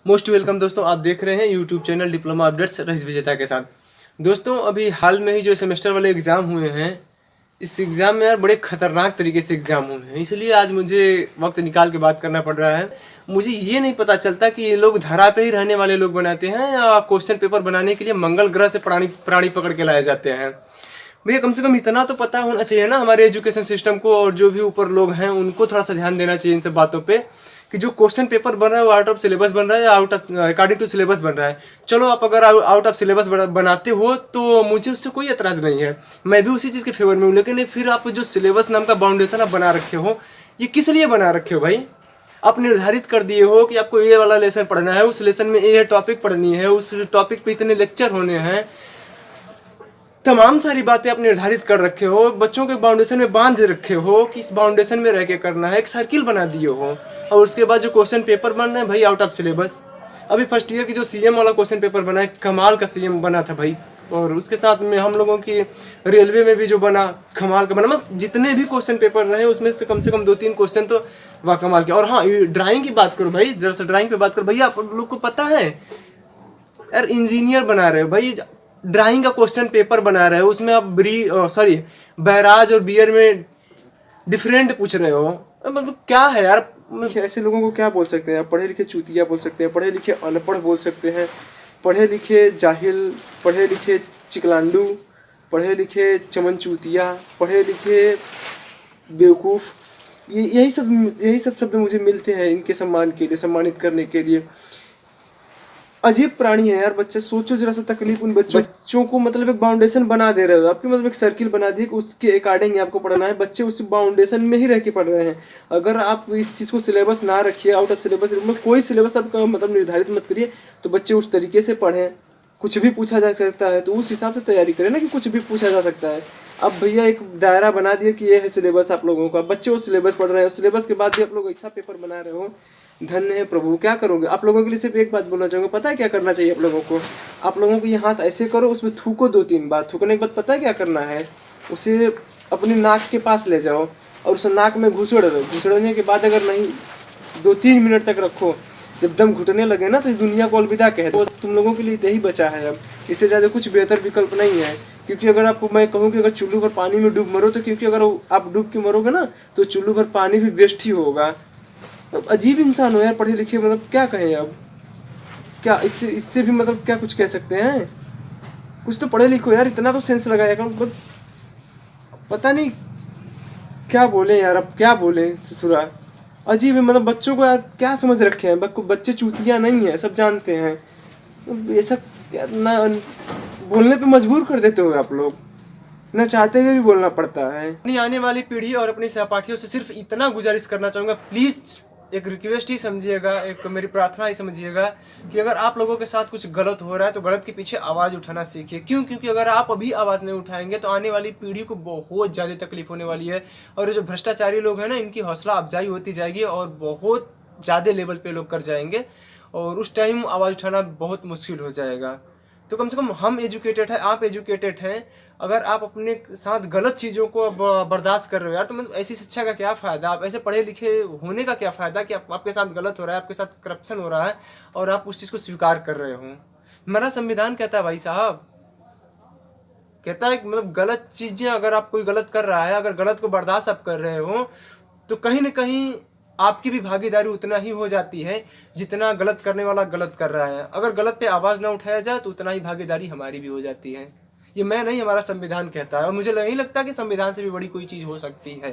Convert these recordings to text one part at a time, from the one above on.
Most welcome दोस्तों, आप देख रहे हैं YouTube channel diploma updates rice विजेता के साथ। दोस्तों अभी हाल में ही जो सेमेस्टर वाले एग्ज़ाम हुए हैं, इस एग्ज़ाम में यार बड़े ख़तरनाक तरीके से एग्ज़ाम हुए हैं, इसलिए आज मुझे वक्त निकाल के बात करना पड़ रहा है। मुझे ये नहीं पता चलता कि ये लोग धरा पे ही रहने वाले लोग बनाते हैं या क्वेश्चन पेपर बनाने के लिए मंगल ग्रह से प्राणी प्राणी पकड़ के लाए जाते हैं। भैया कम से कम इतना तो पता होना चाहिए ना हमारे एजुकेशन सिस्टम को, और जो भी ऊपर लोग हैं उनको थोड़ा सा ध्यान देना चाहिए इन सब बातों पे कि जो क्वेश्चन पेपर बन रहा है वो आउट ऑफ सिलेबस बन रहा है या out of according to syllabus बन रहा है। चलो आप अगर आउट ऑफ सिलेबस बनाते हो तो मुझे उससे कोई एतराज़ नहीं है, मैं भी उसी चीज़ के फेवर में हूँ। लेकिन फिर आप जो सिलेबस नाम का बाउंडेशन आप बना रखे हो, ये किस लिए बना रखे हो भाई? आप निर्धारित कर दिए हो कि आपको ये वाला लेसन पढ़ना है, उस लेसन में ये टॉपिक पढ़नी है, उस टॉपिक पे इतने लेक्चर होने हैं, तमाम सारी बातें आप निर्धारित कर रखे हो, बच्चों के बाउंडेशन में बांध रखे हो कि इस बाउंडेशन में रह के करना है, एक सर्किल बना दिए हो। और उसके बाद जो क्वेश्चन पेपर बन रहे हैं भाई आउट ऑफ सिलेबस। अभी फर्स्ट ईयर की जो सीएम वाला क्वेश्चन पेपर बना है, कमाल का सीएम बना था भाई। और उसके साथ में हम लोगों की रेलवे में भी जो बना, कमाल का बना। मतलब जितने भी क्वेश्चन पेपर रहे उसमें से कम 2-3 क्वेश्चन तो वाह कमाल के। और हाँ, ड्राइंग की बात करो भाई, जरा सा ड्राइंग पे बात करो भैया। आप लोग को पता है यार, इंजीनियर बना रहे हो भाई, ड्राइंग का क्वेश्चन पेपर बना रहे हो, उसमें आप बैराज और बियर में डिफरेंट पूछ रहे हो। मतलब क्या है यार, ऐसे लोगों को क्या बोल सकते हैं? पढ़े लिखे चूतिया बोल सकते हैं, पढ़े लिखे अनपढ़ बोल सकते हैं, पढ़े लिखे जाहिल, पढ़े लिखे चिकलांडू, पढ़े लिखे चमन चूतिया, पढ़े लिखे बेवकूफ़। यही सब शब्द मुझे मिलते हैं इनके सम्मान के लिए, सम्मानित करने के लिए। अजीब प्राणी है यार बच्चे। सोचो जरा सा तकलीफ उन बच्चों को, मतलब एक बाउंडेशन बना दे रहे हो आपकी, मतलब एक सर्किल बना दी कि उसके अकॉर्डिंग आपको पढ़ना है। बच्चे उस बाउंडेशन में ही रह के पढ़ रहे हैं। अगर आप इस चीज़ को सिलेबस ना रखिए, आउट ऑफ सिलेबस में कोई सिलेबस आपका मतलब निर्धारित मत करिए, तो बच्चे उस तरीके से पढ़ें। कुछ भी पूछा जा सकता है तो उस हिसाब से तैयारी करें ना, कि कुछ भी पूछा जा सकता है। अब भैया एक दायरा बना दिया कि ये है सिलेबस आप लोगों का, बच्चे उस सिलेबस पढ़ रहे हैं, उस सिलेबस के बाद भी आप लोग ऐसा पेपर बना रहे हो। धन्य है प्रभु, क्या करोगे? आप लोगों के लिए सिर्फ एक बात बोलना चाहूँगा, पता है क्या करना चाहिए आप लोगों को? आप लोगों को ये हाथ ऐसे करो, उसमें थूको 2-3 बार। थूकने के बाद पता है क्या करना है? उसे अपनी नाक के पास ले जाओ और उसे नाक में घुसड़ दो। घुसड़ने के बाद अगर नहीं 2-3 मिनट तक रखो, जब दम घुटने लगे ना तो दुनिया को अलविदा कह दो। तुम लोगों के लिए यही बचा है अब, इससे ज़्यादा कुछ बेहतर विकल्प नहीं है। क्योंकि अगर आपको मैं कहूँ कि अगर चुल्लू भर पानी में डूब मरो, तो क्योंकि अगर आप डूब के मरोगे ना तो चुल्लू भर पानी भी वेस्ट ही होगा। अब अजीब इंसान हो यार, पढ़े लिखे, मतलब क्या कहें अब? क्या इससे भी मतलब क्या कुछ कह सकते हैं? कुछ तो पढ़े लिखो यार, इतना तो सेंस लगाया करो। मतलब पता नहीं क्या बोले यार, अब क्या बोले ससुरा। अजीब है, मतलब बच्चों को यार क्या समझ रखे हैं? बच्चे चूतिया नहीं है, सब जानते हैं। ये सब ना बोलने पे मजबूर कर देते हो आप लोग, ना चाहते हुए भी बोलना पड़ता है। अपनी आने वाली पीढ़ी और अपने सहपाठियों से सिर्फ इतना गुजारिश करना चाहूँगा, प्लीज़ एक रिक्वेस्ट ही समझिएगा, एक मेरी प्रार्थना ही समझिएगा कि अगर आप लोगों के साथ कुछ गलत हो रहा है तो गलत के पीछे आवाज़ उठाना सीखिए। क्यों? क्योंकि अगर आप अभी आवाज़ नहीं उठाएंगे तो आने वाली पीढ़ी को बहुत ज़्यादा तकलीफ होने वाली है। और ये जो भ्रष्टाचारी लोग हैं ना, इनकी हौसला अफजाई होती जाएगी और बहुत ज़्यादा लेवल पे लोग कर जाएंगे, और उस टाइम आवाज़ उठाना बहुत मुश्किल हो जाएगा। तो कम से कम हम एजुकेटेड हैं, आप एजुकेटेड हैं। अगर आप अपने साथ गलत चीज़ों को बर्दाश्त कर रहे हो यार, तो मतलब ऐसी शिक्षा का क्या फ़ायदा? आप ऐसे पढ़े लिखे होने का क्या फ़ायदा कि आपके साथ गलत हो रहा है, आपके साथ करप्शन हो रहा है और आप उस चीज़ को स्वीकार कर रहे हो? हमारा संविधान कहता है भाई साहब, कहता है कि मतलब गलत चीज़ें, अगर आप कोई गलत कर रहा है, अगर गलत को बर्दाश्त आप कर रहे हो, तो कहीं ना कहीं आपकी भी भागीदारी उतना ही हो जाती है जितना गलत करने वाला गलत कर रहा है। अगर गलत पे आवाज़ ना उठाया जाए तो उतना ही भागीदारी हमारी भी हो जाती है। ये मैं नहीं, हमारा संविधान कहता है, और मुझे नहीं लगता कि संविधान से भी बड़ी कोई चीज़ हो सकती है।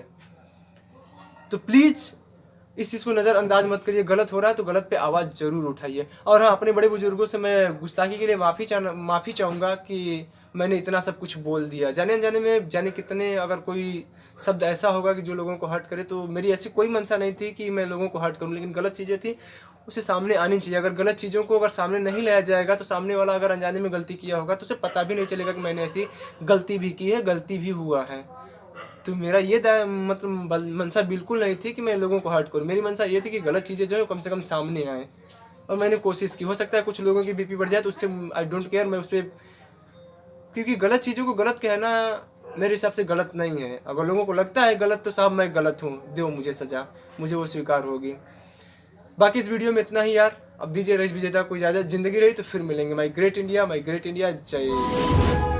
तो प्लीज़ इस चीज़ को नज़रअंदाज मत करिए। गलत हो रहा है तो गलत पे आवाज़ ज़रूर उठाइए। और हाँ, अपने बड़े बुजुर्गों से मैं गुस्ताखी के लिए माफ़ी चाहूँगा कि मैंने इतना सब कुछ बोल दिया। जाने अनजाने में जाने कितने, अगर कोई शब्द ऐसा होगा कि जो लोगों को हर्ट करे, तो मेरी ऐसी कोई मंशा नहीं थी कि मैं लोगों को हर्ट करूँ, लेकिन गलत चीज़ें थी उसे सामने आनी चाहिए। अगर गलत चीज़ों को अगर सामने नहीं लाया जाएगा तो सामने वाला अगर अनजाने में गलती किया होगा तो उसे पता भी नहीं चलेगा कि मैंने ऐसी गलती भी की है, गलती भी हुआ है। तो मेरा ये मतलब मंशा बिल्कुल नहीं थी कि मैं लोगों को हर्ट करूँ। मेरी मंशा ये थी कि गलत चीज़ें जो है कम से कम सामने आएँ, और मैंने कोशिश की। हो सकता है कुछ लोगों की बीपी बढ़ जाए, तो उससे आई डोंट केयर, मैं उस पर, क्योंकि गलत चीज़ों को गलत कहना मेरे हिसाब से गलत नहीं है। अगर लोगों को लगता है गलत तो साहब मैं गलत हूँ, दो मुझे सज़ा, मुझे वो स्वीकार होगी। बाकी इस वीडियो में इतना ही यार। अब दीजिए रईस विजेता को इजाज़त। ज़िंदगी रही तो फिर मिलेंगे। माई ग्रेट इंडिया, जय।